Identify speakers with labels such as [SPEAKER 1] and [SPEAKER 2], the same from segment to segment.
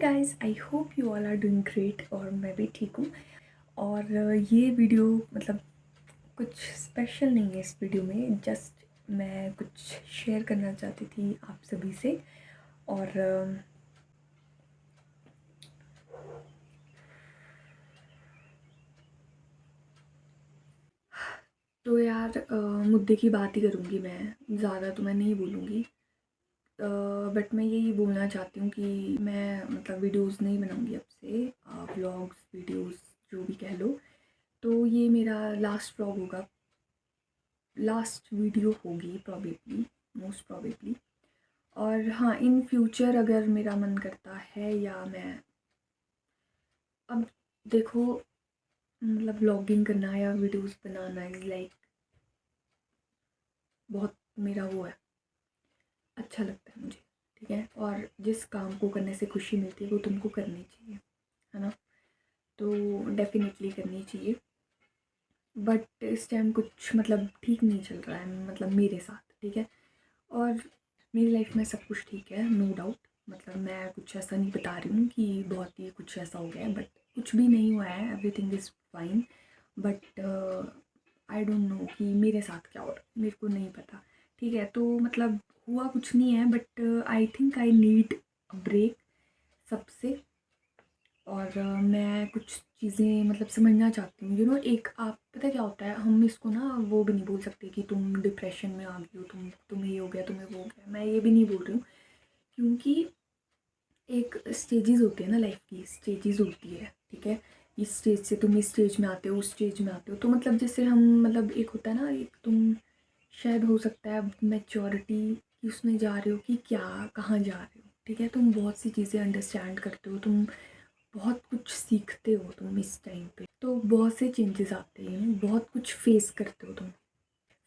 [SPEAKER 1] Guys, I hope you all are doing great और मैं भी ठीक हूँ। और ये वीडियो मतलब कुछ स्पेशल नहीं है। इस वीडियो में जस्ट मैं कुछ शेयर करना चाहती थी आप सभी से। और तो यार मुद्दे की बात ही करूँगी मैं, ज़्यादा तो मैं नहीं बोलूँगी। बट मैं यही बोलना चाहती हूँ कि मैं मतलब वीडियोस नहीं बनाऊँगी अब से, व्लॉग्स वीडियोस जो भी कह लो। तो ये मेरा लास्ट व्लॉग होगा, लास्ट वीडियो होगी प्रॉबेबली, मोस्ट प्रॉबेबली। और हाँ, इन फ्यूचर अगर मेरा मन करता है या मैं अब देखो, मतलब व्लॉगिंग करना या वीडियोस बनाना इज़ लाइक बहुत मेरा वो है, अच्छा लगता है मुझे। ठीक है, और जिस काम को करने से खुशी मिलती है वो तुमको करनी चाहिए, है ना। तो डेफिनेटली करनी चाहिए। बट इस टाइम कुछ मतलब ठीक नहीं चल रहा है, मतलब मेरे साथ। ठीक है, और मेरी लाइफ में सब कुछ ठीक है, नो डाउट। मतलब मैं कुछ ऐसा नहीं बता रही हूँ कि बहुत ही कुछ ऐसा हो गया है, बट कुछ भी नहीं हुआ है, everything is fine. But I don't know कि मेरे साथ क्या हो रहा है, मेरे को नहीं पता। ठीक है, तो मतलब हुआ कुछ नहीं है, but I think I need a break सबसे। और मैं कुछ चीज़ें मतलब समझना चाहती हूँ, एक आप पता है क्या होता है, हम इसको ना वो भी नहीं बोल सकते कि तुम डिप्रेशन में आ गई हो, तुम्हें ये हो गया, तुम्हें वो हो गया। मैं ये भी नहीं बोल रही हूँ, क्योंकि एक स्टेजेस होती है ना, लाइफ की स्टेजेस होती है। ठीक है, इस स्टेज से तुम इस स्टेज में आते हो, उस स्टेज में आते हो। तो मतलब जैसे हम मतलब एक होता है ना, एक तुम शायद हो सकता है मैच्योरिटी की उसमें जा रहे हो कि क्या कहाँ जा रहे हो। ठीक है, तुम बहुत सी चीज़ें अंडरस्टैंड करते हो, तुम बहुत कुछ सीखते हो तुम इस टाइम पे। तो बहुत से चेंजेस आते हैं, बहुत कुछ फेस करते हो तुम,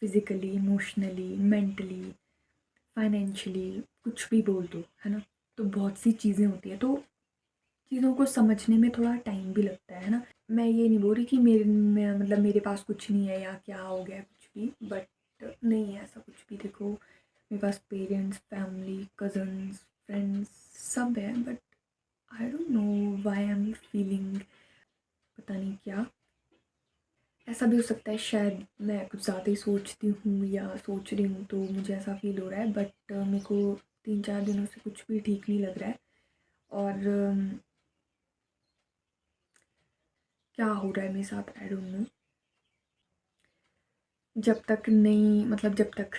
[SPEAKER 1] फिज़िकली, इमोशनली, मेंटली, फाइनेंशियली, कुछ भी बोल दो, है ना। तो बहुत सी चीज़ें होती हैं, तो चीज़ों को समझने में थोड़ा टाइम भी लगता है ना। मैं ये नहीं बोल रही कि मतलब मेरे पास कुछ नहीं है या क्या हो गया कुछ भी, बट नहीं है ऐसा कुछ भी। देखो, मेरे पास पेरेंट्स, फैमिली, कज़न्स, फ्रेंड्स सब है, but I don't know why I am feeling, पता नहीं क्या। ऐसा भी हो सकता है शायद मैं कुछ ज़्यादा ही सोचती हूँ या सोच रही हूँ, तो मुझे ऐसा फ़ील हो रहा है। बट मेरे को 3-4 दिनों से कुछ भी ठीक नहीं लग रहा है। और क्या हो रहा है मेरे साथ आई डोंट नो। जब तक नहीं मतलब जब तक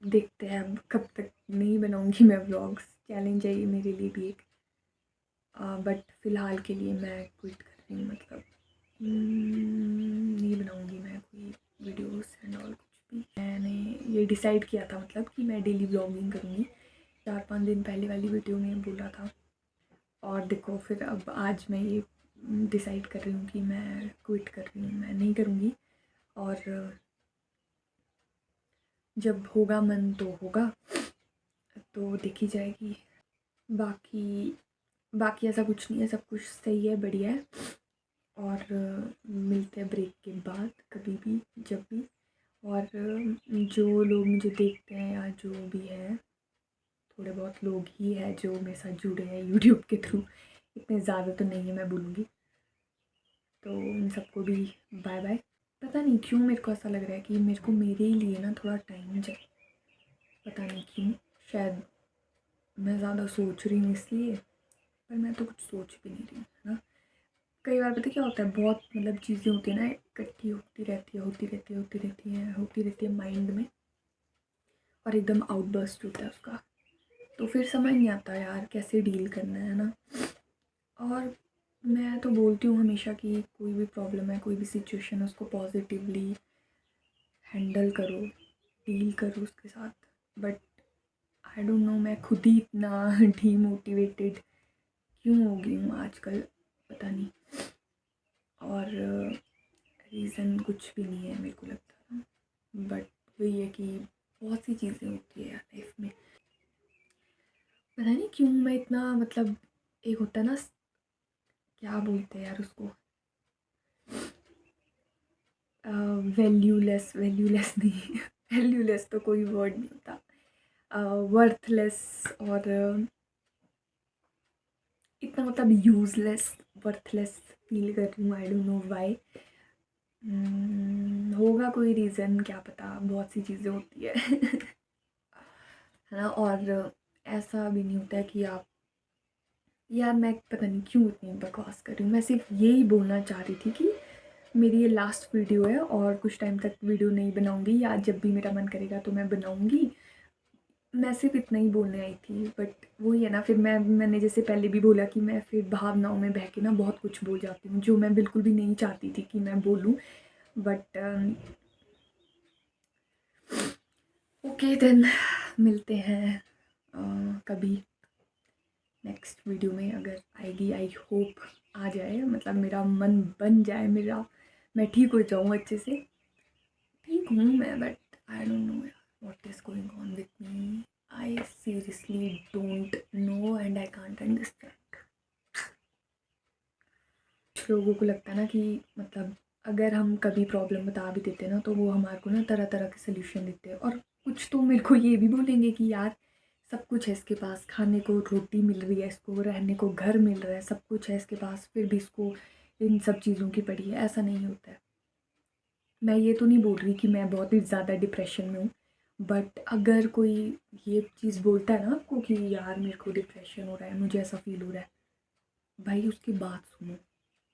[SPEAKER 1] देखते हैं अब कब तक नहीं बनाऊँगी मैं व्लॉग्स। चैलेंज है ये मेरे लिए भी एक। बट फ़िलहाल के लिए मैं क्विट कर रही हूँ, मतलब नहीं बनाऊँगी मैं कोई वीडियोस एंड ऑल कुछ भी। मैंने ये डिसाइड किया था मतलब कि मैं डेली व्लॉगिंग करूँगी, 4-5 दिन पहले वाली वीडियो में बोला था। और देखो फिर अब आज मैं ये डिसाइड कर रही हूँ कि मैं क्विट कर रही हूँ, मैं नहीं करूँगी। और जब होगा मन तो होगा, तो देखी जाएगी। बाकी बाकी ऐसा कुछ नहीं है, सब कुछ सही है, बढ़िया है। और मिलते हैं ब्रेक के बाद कभी भी, जब भी। और जो लोग मुझे देखते हैं या जो भी है, थोड़े बहुत लोग ही हैं जो मेरे साथ जुड़े हैं यूट्यूब के थ्रू, इतने ज़्यादा तो नहीं है मैं बोलूँगी। तो उन सबको भी बाय बाय। पता नहीं क्यों मेरे को ऐसा लग रहा है कि मेरे को मेरे लिए ना थोड़ा टाइम चाहिए, पता नहीं क्यों। शायद मैं ज़्यादा सोच रही हूँ इसलिए, पर मैं तो कुछ सोच भी नहीं रही हूँ, है ना। कई बार पता क्या होता है, बहुत मतलब चीज़ें होती है ना, इकट्ठी होती रहती है, होती रहती है, होती रहती है, होती रहती है माइंड में, और एकदम आउटबर्स्ट होता है उसका। तो फिर समझ नहीं आता यार कैसे डील करना है ना। और मैं तो बोलती हूँ हमेशा कि कोई भी प्रॉब्लम है, कोई भी सिचुएशन है, उसको पॉजिटिवली हैंडल करो, डील करो उसके साथ। बट आई डोंट नो मैं खुद ही इतना डीमोटिवेटेड क्यों हो गई हूँ आजकल, पता नहीं। और रीज़न कुछ भी नहीं है मेरे को लगता है, बट वही है कि बहुत सी चीज़ें होती है यार लाइफ में। पता नहीं क्यों मैं इतना मतलब, एक होता है ना, क्या बोलते हैं यार उसको, वैल्यूलेस, वैल्यूलेस नहीं वैल्यूलेस तो कोई वर्ड नहीं होता, वर्थलेस। और इतना मतलब यूज़लेस वर्थलेस फील कर रही हूँ। I don't know why. होगा कोई रीज़न, क्या पता, बहुत सी चीज़ें होती है है ना। और ऐसा भी नहीं होता है कि आप, यार मैं पता नहीं क्यों इतनी बकवास कर रही हूँ। मैं सिर्फ यही बोलना चाह रही थी कि मेरी ये लास्ट वीडियो है और कुछ टाइम तक वीडियो नहीं बनाऊँगी, या जब भी मेरा मन करेगा तो मैं बनाऊँगी। मैं सिर्फ इतना ही बोलने आई थी, बट वही है ना, फिर मैंने जैसे पहले भी बोला कि मैं फिर भावनाओं में बह के ना बहुत कुछ बोल जाती हूँ, जो मैं बिल्कुल भी नहीं चाहती थी कि मैं बोलूँ। बट ओके देन, मिलते हैं कभी नेक्स्ट वीडियो में, अगर आएगी। आई होप आ जाए, मतलब मेरा मन बन जाए, मैं ठीक हो जाऊँ अच्छे से। ठीक हूँ मैं, but I don't know what is going on with me. I seriously don't know and I can't understand. कुछ लोगों को लगता है ना कि मतलब अगर हम कभी प्रॉब्लम बता भी देते हैं ना, तो वो हमारे को ना तरह तरह के सोल्यूशन देते हैं। और कुछ तो मेरे को ये भी बोलेंगे कि यार सब कुछ है इसके पास, खाने को रोटी मिल रही है, इसको रहने को घर मिल रहा है, सब कुछ है इसके पास, फिर भी इसको इन सब चीज़ों की पड़ी है। ऐसा नहीं होता है। मैं ये तो नहीं बोल रही कि मैं बहुत ही ज़्यादा डिप्रेशन में हूँ, बट अगर कोई ये चीज़ बोलता है ना आपको कि यार मेरे को डिप्रेशन हो रहा है, मुझे ऐसा फील हो रहा है, भाई उसकी बात सुनो,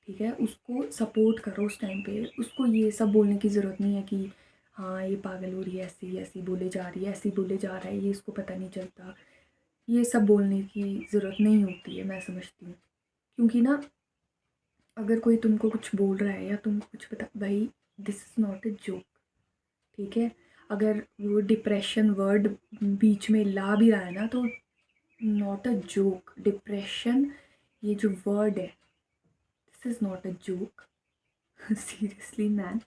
[SPEAKER 1] ठीक है। उसको सपोर्ट करो उस टाइम पे। उसको ये सब बोलने की ज़रूरत नहीं है कि हाँ ये पागल हो रही है, ऐसी ऐसी बोले जा रही है, ऐसी बोले जा रहा है, ये इसको पता नहीं चलता। ये सब बोलने की ज़रूरत नहीं होती है, मैं समझती हूँ। क्योंकि ना अगर कोई तुमको कुछ बोल रहा है या तुमको कुछ पता, भाई this is not a joke, ठीक है। अगर वो डिप्रेशन वर्ड बीच में ला भी रहा है ना, तो नॉट अ जोक। डिप्रेशन ये जो वर्ड है, this is not a joke. Seriously man,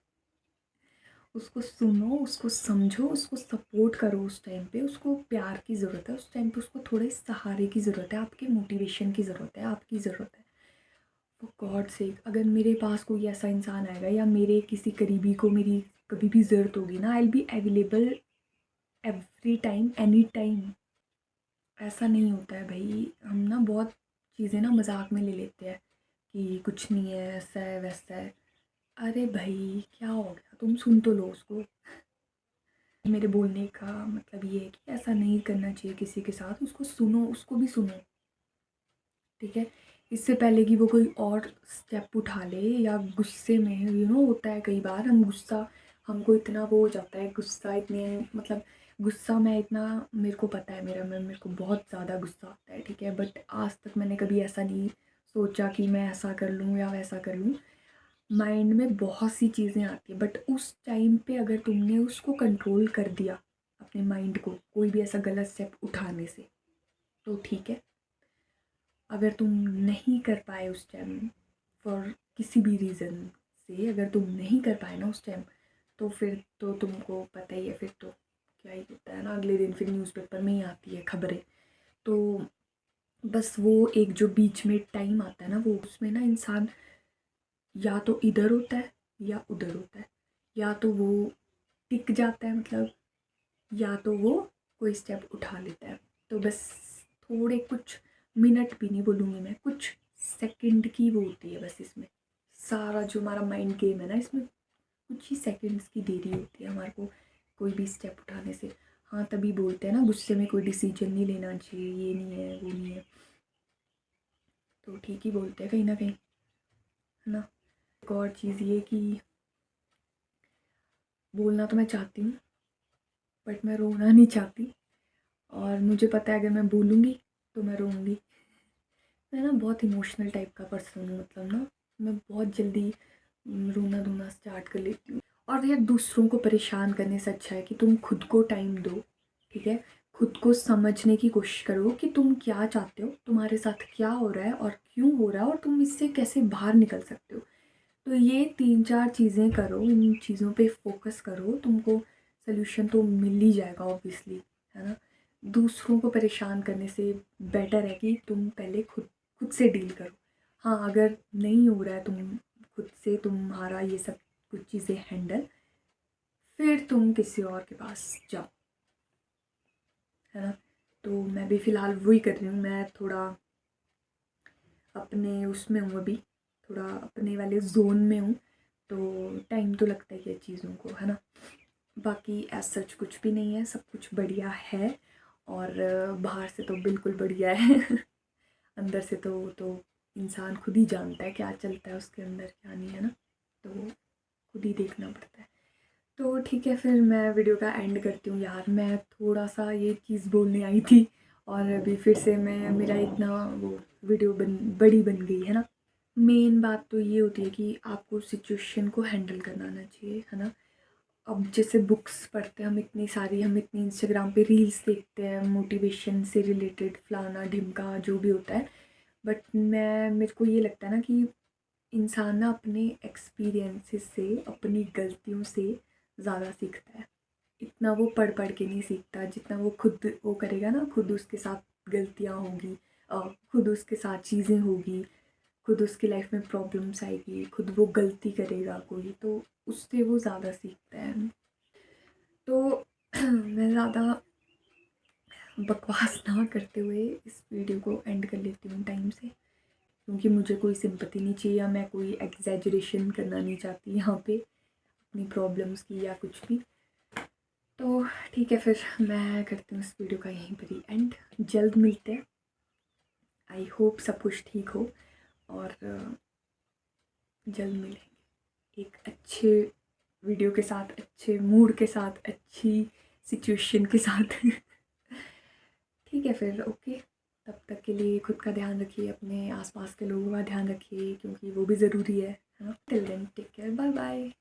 [SPEAKER 1] उसको सुनो, उसको समझो, उसको सपोर्ट करो। उस टाइम पे उसको प्यार की ज़रूरत है, उस टाइम पे उसको थोड़े सहारे की ज़रूरत है, आपके मोटिवेशन की ज़रूरत है, आपकी ज़रूरत है। फॉर गॉड सेक, अगर मेरे पास कोई ऐसा इंसान आएगा या मेरे किसी करीबी को मेरी कभी भी ज़रूरत होगी ना, I will be available every time, any time. ऐसा नहीं होता है भाई। हम ना बहुत चीज़ें ना मजाक में ले लेते हैं कि कुछ नहीं है, ऐसा है वैसा है। अरे भाई क्या हो गया, तुम सुन तो लो उसको। मेरे बोलने का मतलब ये है कि ऐसा नहीं करना चाहिए किसी के साथ। उसको सुनो, उसको भी सुनो, ठीक है। इससे पहले कि वो कोई और स्टेप उठा ले, या गुस्से में होता है कई बार हम गुस्सा, हमको इतना वो हो जाता है, गुस्सा इतने मतलब गुस्सा मैं इतना, मेरे को पता है मेरे को बहुत ज़्यादा गुस्सा आता है, ठीक है। बट आज तक मैंने कभी ऐसा नहीं सोचा कि मैं ऐसा कर लूँ या वैसा कर लूँ। माइंड में बहुत सी चीज़ें आती है, बट उस टाइम पे अगर तुमने उसको कंट्रोल कर दिया, अपने माइंड को, कोई भी ऐसा गलत स्टेप उठाने से, तो ठीक है। अगर तुम नहीं कर पाए उस टाइम, फॉर किसी भी रीज़न से अगर तुम नहीं कर पाए ना उस टाइम, तो फिर तो तुमको पता ही है, फिर तो क्या ही होता है ना, अगले दिन फिर न्यूज़पेपर में ही आती है खबरें। तो बस वो एक जो बीच में टाइम आता है ना, वो उसमें ना इंसान या तो इधर होता है या उधर होता है, या तो वो टिक जाता है, मतलब या तो वो कोई स्टेप उठा लेता है। तो बस थोड़े कुछ मिनट भी नहीं बोलूँगी मैं, कुछ सेकंड की वो होती है बस इसमें। सारा जो हमारा माइंड गेम है ना, इसमें कुछ ही सेकंड्स की देरी होती है हमारे को कोई भी स्टेप उठाने से। हाँ तभी बोलते हैं ना, गुस्से में कोई डिसीजन नहीं लेना चाहिए, ये नहीं है वो नहीं है। तो ठीक ही बोलते हैं कहीं ना कहीं, है ना। एक और चीज़ ये कि बोलना तो मैं चाहती हूँ, बट मैं रोना नहीं चाहती। और मुझे पता है अगर मैं बोलूँगी तो मैं रोऊँगी। मैं ना बहुत इमोशनल टाइप का पर्सन हूँ, मतलब ना मैं बहुत जल्दी रोना धोना स्टार्ट कर लेती हूँ। और यार दूसरों को परेशान करने से अच्छा है कि तुम खुद को टाइम दो, ठीक है। खुद को समझने की कोशिश करो कि तुम क्या चाहते हो, तुम्हारे साथ क्या हो रहा है और क्यों हो रहा है, और तुम इससे कैसे बाहर निकल सकते हो। तो ये 3-4 चीज़ें करो, इन चीज़ों पे फोकस करो, तुमको सोल्यूशन तो मिल ही जाएगा ऑब्वियसली, है ना। दूसरों को परेशान करने से बेटर है कि तुम पहले खुद खुद से डील करो। हाँ अगर नहीं हो रहा है तुम खुद से तुम्हारा ये सब कुछ चीज़ें हैंडल, फिर तुम किसी और के पास जाओ, है ना। तो मैं भी फ़िलहाल वही कर रही हूँ। मैं थोड़ा अपने उसमें हूँ अभी, थोड़ा अपने वाले जोन में हूँ, तो टाइम तो लगता ही है चीज़ों को, है ना। बाकी एज सच कुछ भी नहीं है, सब कुछ बढ़िया है। और बाहर से तो बिल्कुल बढ़िया है अंदर से तो इंसान खुद ही जानता है क्या चलता है उसके अंदर क्या नहीं, है ना। तो खुद ही देखना पड़ता है। तो ठीक है, फिर मैं वीडियो का एंड करती हूँ यार। मैं थोड़ा सा ये चीज़ बोलने आई थी और अभी फिर से मैं मेरा इतना वो वीडियो बड़ी बन गई, है ना। मेन बात तो ये होती है कि आपको सिचुएशन को हैंडल करना आना चाहिए, है ना। अब जैसे बुक्स पढ़ते हैं हम इतनी इंस्टाग्राम पे रील्स देखते हैं मोटिवेशन से रिलेटेड, फलाना ढिमका जो भी होता है। बट मेरे को ये लगता है ना कि इंसान ना अपने एक्सपीरियंसेस से, अपनी गलतियों से ज़्यादा सीखता है। इतना वो पढ़ पढ़ के नहीं सीखता जितना वो खुद वो करेगा ना, खुद उसके साथ गलतियाँ होंगी, खुद उसके साथ चीज़ें होगी, खुद उसकी लाइफ में प्रॉब्लम्स आएगी, खुद वो गलती करेगा कोई, तो उससे वो ज़्यादा सीखता है। तो मैं ज़्यादा बकवास ना करते हुए इस वीडियो को एंड कर लेती हूँ टाइम से, क्योंकि मुझे कोई सिंपैथी नहीं चाहिए या मैं कोई एग्जैजरेशन करना नहीं चाहती यहाँ पे अपनी प्रॉब्लम्स की या कुछ भी। तो ठीक है, फिर मैं करती हूँ इस वीडियो का यहीं पर ही एंड। जल्द मिलते हैं। आई होप सब कुछ ठीक हो और जल्द मिलेंगे एक अच्छे वीडियो के साथ, अच्छे मूड के साथ, अच्छी सिचुएशन के साथ ठीक है फिर, ओके। तब तक के लिए खुद का ध्यान रखिए, अपने आसपास के लोगों का ध्यान रखिए, क्योंकि वो भी ज़रूरी है ना। Till then take care, bye bye.